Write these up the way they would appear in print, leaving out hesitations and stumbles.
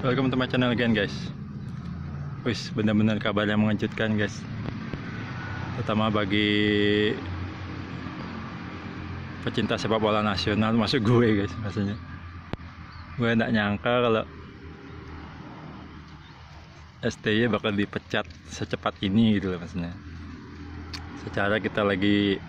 Welcome to my channel again, guys. Wis, benar-benar kabar yang mengejutkan, guys. Terutama bagi pecinta sepak bola nasional, masuk gue, guys. Maksudnya, gue nggak nyangka kalau STY bakal dipecat secepat ini, gitu loh, maksudnya. Secara kita lagi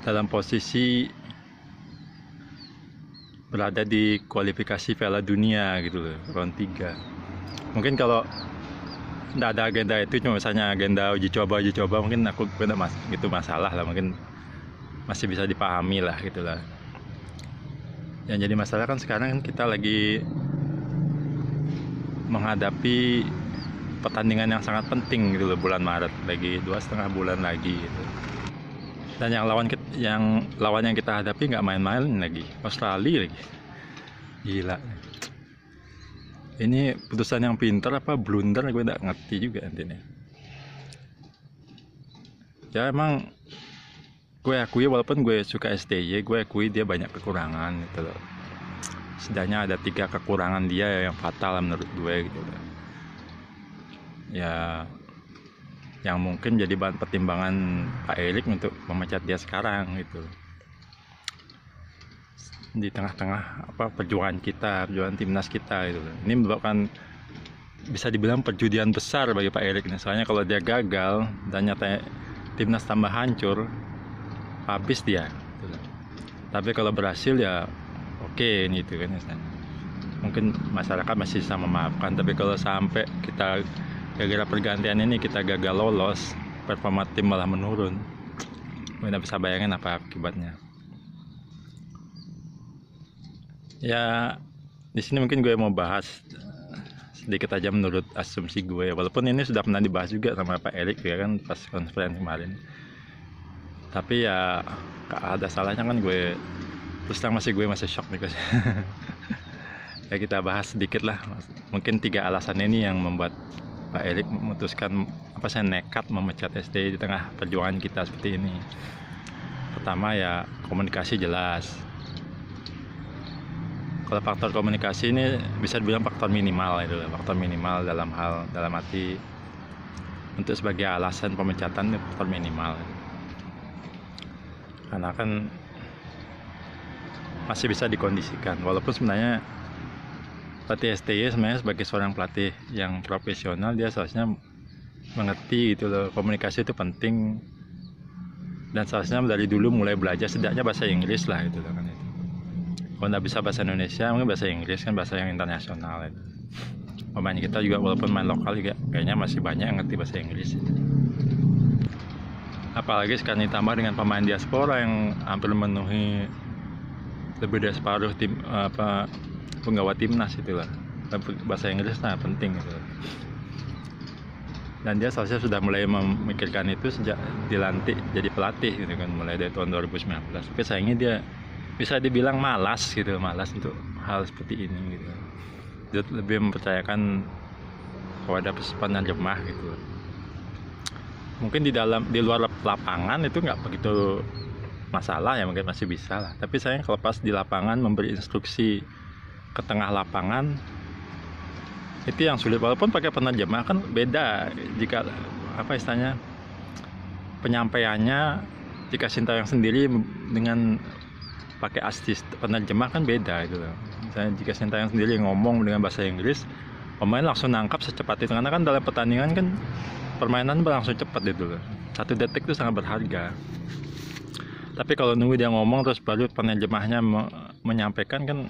dalam posisi berada di kualifikasi Piala Dunia gitu loh, round 3. Mungkin kalau nggak ada agenda itu, cuma misalnya agenda uji coba mungkin aku nggak gitu masalah lah, mungkin masih bisa dipahami lah gitu lah. Yang jadi masalah kan sekarang kan kita lagi menghadapi pertandingan yang sangat penting gitu loh, bulan Maret, lagi 2,5 bulan lagi gitu. Dan yang lawan yang kita hadapi nggak main-main lagi, Australia lagi. Gila. Ini putusan yang pintar apa blunder, gue nggak ngerti juga intinya. Ya emang gue akui, walaupun gue suka STY, gue akui dia banyak kekurangan gitu loh. Setidaknya ada 3 kekurangan dia yang fatal menurut gue gitu loh. Ya yang mungkin jadi bahan pertimbangan Pak Erik untuk memecat dia sekarang gitu. Di tengah-tengah perjuangan timnas kita gitu. Ini merupakan bisa dibilang perjudian besar bagi Pak Erik. Soalnya kalau dia gagal dan nyata timnas tambah hancur, habis dia gitu. Tapi kalau berhasil ya oke gitu kan. Mungkin masyarakat masih bisa memaafkan, tapi kalau sampai kita gara-gara pergantian ini kita gagal lolos, performa tim malah menurun, kita bisa bayangin apa akibatnya. Ya di sini mungkin gue mau bahas sedikit aja menurut asumsi gue, walaupun ini sudah pernah dibahas juga sama Pak Erik ya kan pas konferensi kemarin. Tapi ya ada salahnya kan gue, terus terang gue masih shock nih guys. Ya kita bahas sedikit lah, mungkin 3 alasan ini yang membuat Pak Erik memutuskan nekat memecat STY di tengah perjuangan kita seperti ini. Pertama ya komunikasi jelas. Kalau faktor komunikasi ini bisa dibilang faktor minimal itu, faktor minimal dalam arti untuk sebagai alasan pemecatan itu faktor minimal. Karena kan masih bisa dikondisikan, walaupun sebenarnya pelatih STY sebenarnya sebagai seorang pelatih yang profesional, dia seharusnya mengerti gitu loh, komunikasi itu penting, dan seharusnya dari dulu mulai belajar setidaknya bahasa Inggris lah gitu loh kan. Itu kalau nggak bisa bahasa Indonesia, mungkin bahasa Inggris kan bahasa yang internasional gitu. Pemain kita juga walaupun main lokal juga kayaknya masih banyak yang ngerti bahasa Inggris gitu. Apalagi sekarang ditambah dengan pemain diaspora yang hampir memenuhi lebih dari separuh tim penggawa timnas itulah. Bahasa Inggris penting gitu. Dan dia seharusnya sudah mulai memikirkan itu sejak dilantik jadi pelatih gitu kan, mulai dari tahun 2019. Tapi sayangnya dia bisa dibilang malas untuk hal seperti ini gitu. Dia lebih mempercayakan kepada penerjemah gitu. Mungkin di luar lapangan itu nggak begitu masalah ya, mungkin masih bisa lah. Tapi sayang kalau pas di lapangan memberi instruksi ke tengah lapangan, itu yang sulit. Walaupun pakai penerjemah kan beda, jika penyampaiannya jika Sintayong sendiri dengan pakai asisten penerjemah kan beda itu loh. Misalnya jika Sintayong sendiri ngomong dengan bahasa Inggris, pemain langsung nangkap secepat itu, karena kan dalam pertandingan kan permainan berlangsung cepat itu loh. 1 detik itu sangat berharga. Tapi kalau nunggu dia ngomong terus baru penerjemahnya menyampaikan kan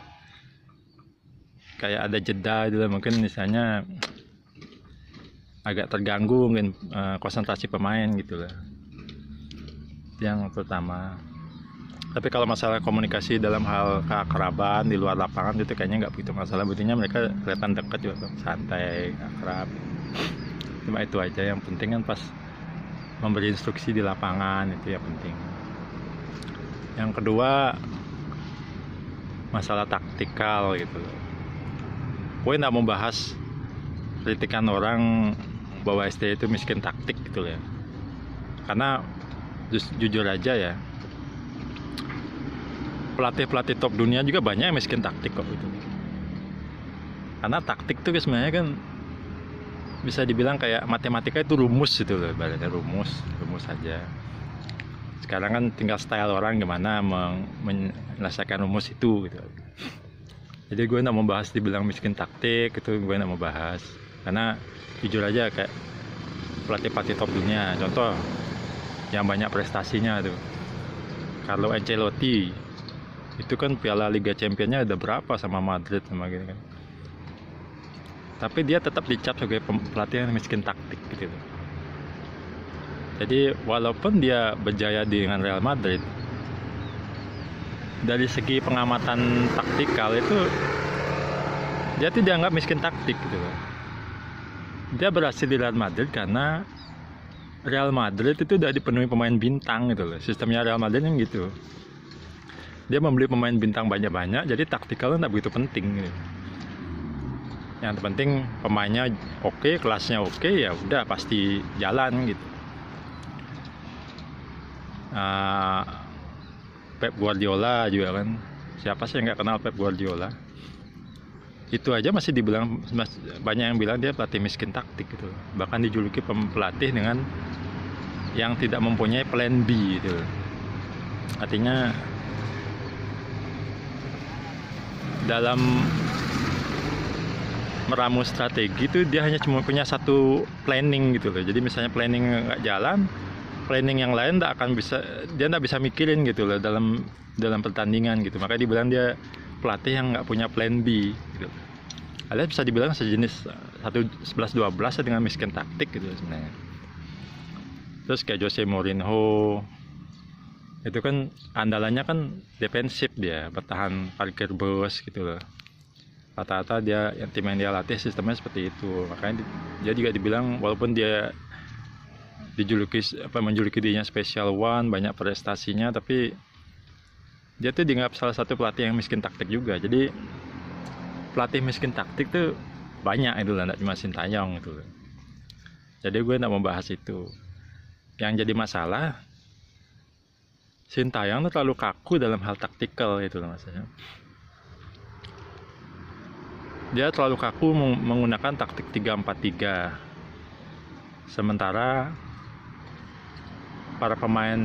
kayak ada jeda gitu, mungkin misalnya agak terganggu mungkin konsentrasi pemain gitu lah. Yang pertama. Tapi kalau masalah komunikasi dalam hal keakraban di luar lapangan itu kayaknya nggak begitu masalah. Buktinya mereka kelihatan dekat juga, santai, akrab. Cuma itu aja yang penting kan pas memberi instruksi di lapangan, itu yang penting. Yang kedua masalah taktikal gitu. Gue nggak mau bahas kritikan orang bahwa STY itu miskin taktik gitu ya. Karena jujur aja ya, pelatih-pelatih top dunia juga banyak yang miskin taktik kok gitu. Karena taktik tuh sebenarnya kan bisa dibilang kayak matematika itu rumus gitu loh, ibaratnya rumus saja. Sekarang kan tinggal style orang gimana menyelesaikan rumus itu gitu. Jadi gue nggak mau bahas dibilang miskin taktik, itu gue nggak mau bahas. Karena jujur aja kayak pelatih-pelatih top dunia, contoh yang banyak prestasinya tuh, Carlo Ancelotti, itu kan Piala Liga Championnya ada berapa sama Madrid sama gitu kan. Tapi dia tetap dicap sebagai pelatih yang miskin taktik gitu. Jadi walaupun dia berjaya dengan Real Madrid, dari segi pengamatan taktikal itu dia tuh dianggap miskin taktik gitu. Dia berhasil di Real Madrid karena Real Madrid itu udah dipenuhi pemain bintang gitu loh. Sistemnya Real Madrid yang gitu. Dia membeli pemain bintang banyak-banyak, jadi taktikalnya nggak begitu penting gitu. Yang penting pemainnya oke, kelasnya oke, ya udah pasti jalan gitu. Pep Guardiola juga kan, siapa sih yang nggak kenal Pep Guardiola? Itu aja masih dibilang, banyak yang bilang dia pelatih miskin taktik gitu. Bahkan dijuluki pelatih dengan yang tidak mempunyai plan B gitu. Artinya dalam meramu strategi itu dia hanya cuma punya satu planning gitu loh. Jadi misalnya planning nggak jalan, planning yang lain dia nggak bisa mikirin gitu loh dalam pertandingan gitu. Makanya dibilang dia pelatih yang nggak punya plan B gitu. Alias bisa dibilang sejenis 11-12 dengan miskin taktik gitu sebenarnya. Terus kayak Jose Mourinho, itu kan andalannya kan defensif, dia bertahan parkir bus gitu loh. Rata-rata dia yang tim yang dia latih sistemnya seperti itu. Makanya dia juga dibilang walaupun dia menjuluki dirinya special one, banyak prestasinya, tapi dia tuh dianggap salah satu pelatih yang miskin taktik juga. Jadi pelatih miskin taktik tuh banyak itu lah, tidak cuma Sintayong itu. Jadi gue tidak mau bahas itu. Yang jadi masalah, Sintayong tuh terlalu kaku dalam hal taktikal itu lah maksudnya. Dia terlalu kaku menggunakan taktik 3-4-3. Sementara para pemain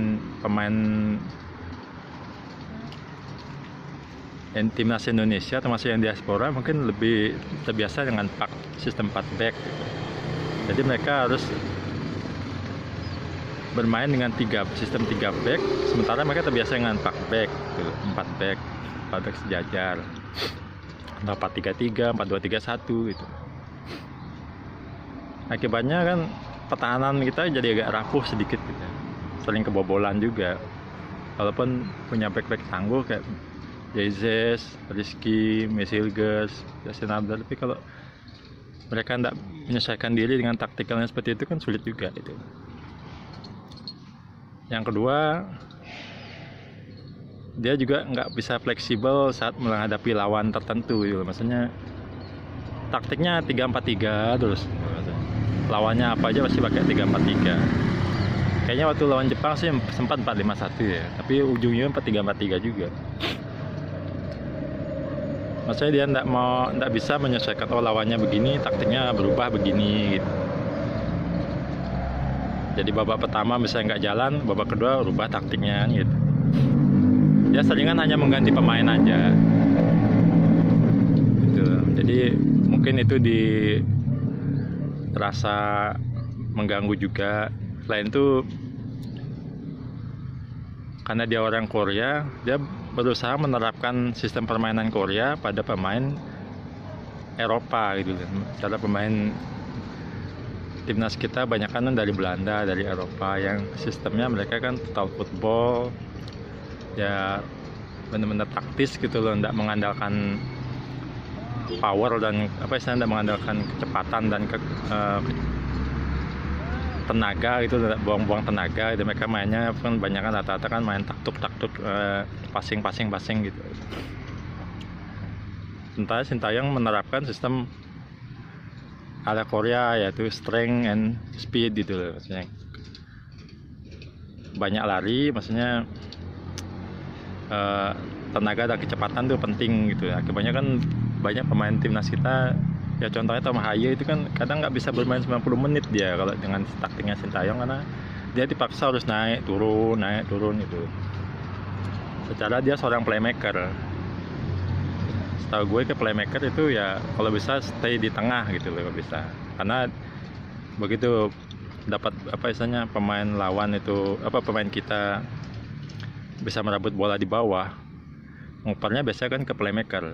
timnas Indonesia termasuk yang diaspora mungkin lebih terbiasa dengan sistem 4 back gitu. Jadi mereka harus bermain dengan sistem 3 back, sementara mereka terbiasa dengan 4 back gitu, 4 back sejajar, atau 4-3-3, 4-2-3-1 gitu. Akibatnya kan pertahanan kita jadi agak rapuh sedikit gitu. Sering kebobolan juga. Walaupun punya back tangguh kayak Jesus, Rizky, Mesilges, Justin Abdul, tapi kalau mereka tidak menyesuaikan diri dengan taktikalnya seperti itu kan sulit juga itu. Yang kedua, dia juga nggak bisa fleksibel saat menghadapi lawan tertentu gitu. Maksudnya taktiknya 3-4-3 terus. Lawannya apa aja pasti pakai 3-4-3. Kayaknya waktu lawan Jepang sih sempat 4-5-1 ya, tapi ujungnya 4-3-4-3 juga. Maksudnya dia nggak bisa menyesuaikan, oh lawannya begini, taktiknya berubah begini gitu. Jadi babak pertama misalnya nggak jalan, babak kedua rubah taktiknya gitu. Dia seringan hanya mengganti pemain aja gitu. Jadi mungkin itu dirasa mengganggu juga. Selain itu karena dia orang Korea, dia berusaha menerapkan sistem permainan Korea pada pemain Eropa gitu. Karena pemain timnas kita banyak kan dari Belanda, dari Eropa, yang sistemnya mereka kan total football, ya benar-benar taktis gitu loh, tidak mengandalkan power dan tidak mengandalkan kecepatan dan tenaga gitu, buang-buang tenaga. Dan mereka mainnya kan banyak kan rata-rata kan main taktuk passing gitu. Sementara Sintayong menerapkan sistem ala Korea, yaitu strength and speed gitu loh, maksudnya banyak lari, maksudnya tenaga dan kecepatan tuh penting gitu ya. Akibatnya kan banyak pemain timnas kita, ya contohnya Tom Haye itu kan kadang nggak bisa bermain 90 menit dia kalau dengan taktiknya Sintayong, karena dia dipaksa harus naik turun itu. Secara dia seorang playmaker. Setahu gue ke playmaker itu ya kalau bisa stay di tengah gitu loh, kalau bisa. Karena begitu dapat apa istilahnya pemain lawan itu pemain kita bisa merebut bola di bawah, ngupernya biasanya kan ke playmaker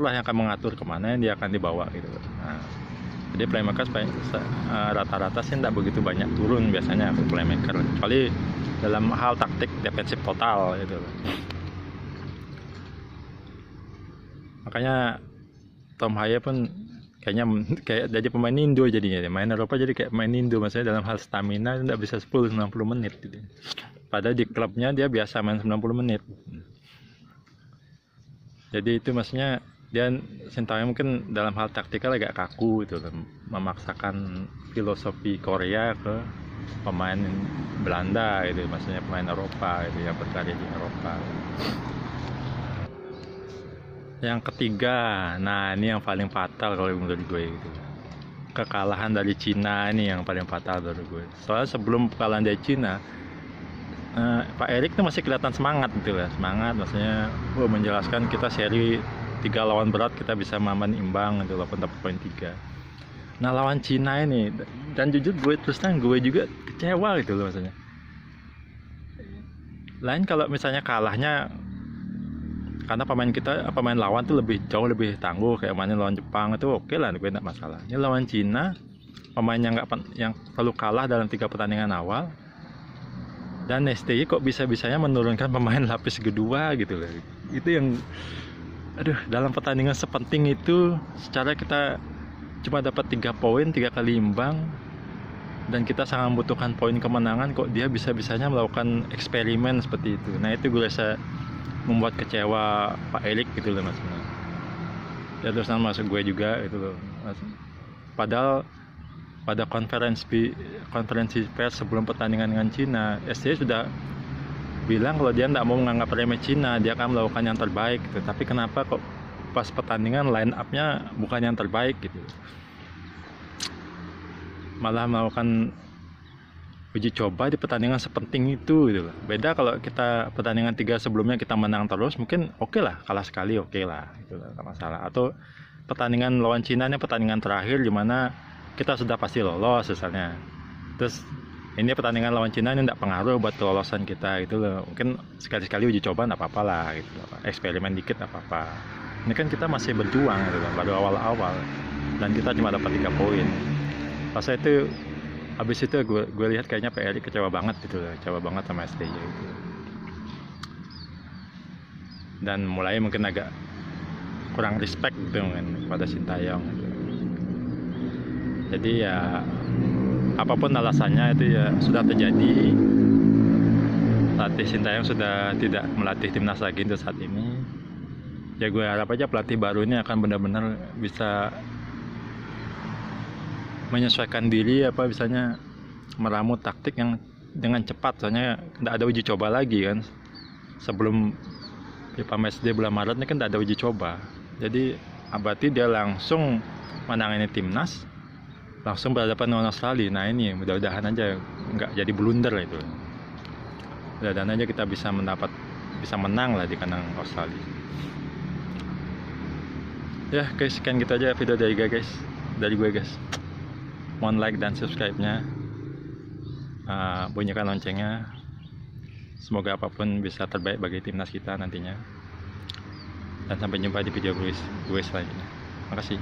lah yang akan mengatur kemana yang dia akan dibawa gitu. Nah, jadi playmaker rata-rata sih tidak begitu banyak turun biasanya ke playmaker, kecuali dalam hal taktik defensif total gitu. Makanya Tom Haye pun kayaknya kayak jadi pemain Indo jadinya, main Eropa jadi kayak main Indo, maksudnya dalam hal stamina tidak bisa 10-90 menit gitu. Padahal di klubnya dia biasa main 90 menit. Jadi itu maksudnya dia Sintayong mungkin dalam hal taktikal agak kaku gitu, memaksakan filosofi Korea ke pemain Belanda gitu, maksudnya pemain Eropa gitu yang berkarya di Eropa. Yang ketiga, nah ini yang paling fatal kalau menurut gue gitu. Kekalahan dari Cina ini yang paling fatal menurut gue. Soalnya sebelum kekalahan dari Cina, Pak Erik tuh masih kelihatan semangat gitu lah, semangat maksudnya menjelaskan kita seri 3 lawan berat kita bisa main imbang gitu, walaupun dapat poin 3. Nah lawan Cina ini, dan jujur gue terus terang gue juga kecewa gitu loh maksudnya. Lain kalau misalnya kalahnya karena pemain lawan tuh jauh lebih tangguh, kayak mainnya lawan Jepang itu oke lah, gue tidak masalah. Ini lawan Cina, pemain yang selalu kalah dalam 3 pertandingan awal, dan STY kok bisa-bisanya menurunkan pemain lapis kedua gitu loh. Itu yang dalam pertandingan sepenting itu, secara kita cuma dapat 3 poin, 3 kali imbang, dan kita sangat membutuhkan poin kemenangan, kok dia bisa-bisanya melakukan eksperimen seperti itu. Nah itu gue rasa membuat kecewa Pak Erik gitu loh mas. Ya terus masuk gue juga gitu loh mas. Padahal pada konferensi pers sebelum pertandingan dengan Cina, STY sudah bilang kalau dia tidak mau menganggap remeh Cina, dia akan melakukan yang terbaik gitu. Tapi kenapa kok pas pertandingan line up-nya bukan yang terbaik gitu, malah melakukan uji coba di pertandingan sepenting itu gitu. Beda kalau kita pertandingan 3 sebelumnya kita menang terus, mungkin oke lah, kalah sekali oke lah gitu, nggak masalah. Atau pertandingan lawan Cina ini pertandingan terakhir di mana kita sudah pasti lolos misalnya, terus ini pertandingan lawan Cina ini tidak pengaruh buat kelolosan kita gitu loh. Mungkin sekali-sekali uji coba nggak apa-apa lah gitu, eksperimen dikit nggak apa-apa. Ini kan kita masih berjuang gitu kan, baru awal-awal, dan kita cuma dapat 3 poin. Pas itu habis itu gue lihat kayaknya Pak Erik kecewa banget gitu loh, kecewa banget sama STY gitu. Dan mulai mungkin agak kurang respect gitu kan kepada Sintayong gitu. Jadi ya apapun alasannya itu ya sudah terjadi. Pelatih Sintayong sudah tidak melatih timnas lagi untuk saat ini. Ya gue harap aja pelatih baru ini akan benar-benar bisa menyesuaikan diri, misalnya meramu taktik yang dengan cepat, soalnya tidak ada uji coba lagi kan. Sebelum FIFA Matchday bulan Maret ini kan tidak ada uji coba, jadi berarti dia langsung menangani timnas, langsung berhadapan dengan Australia. Nah ini mudah-mudahan aja nggak jadi blunder itu, mudah-mudahan aja kita bisa menang lah di kandang Australia. Ya guys, sekian gitu aja video dari gue guys. Mohon like dan subscribe-nya, bunyikan loncengnya. Semoga apapun bisa terbaik bagi timnas kita nantinya. Dan sampai jumpa di video gue selanjutnya. Makasih.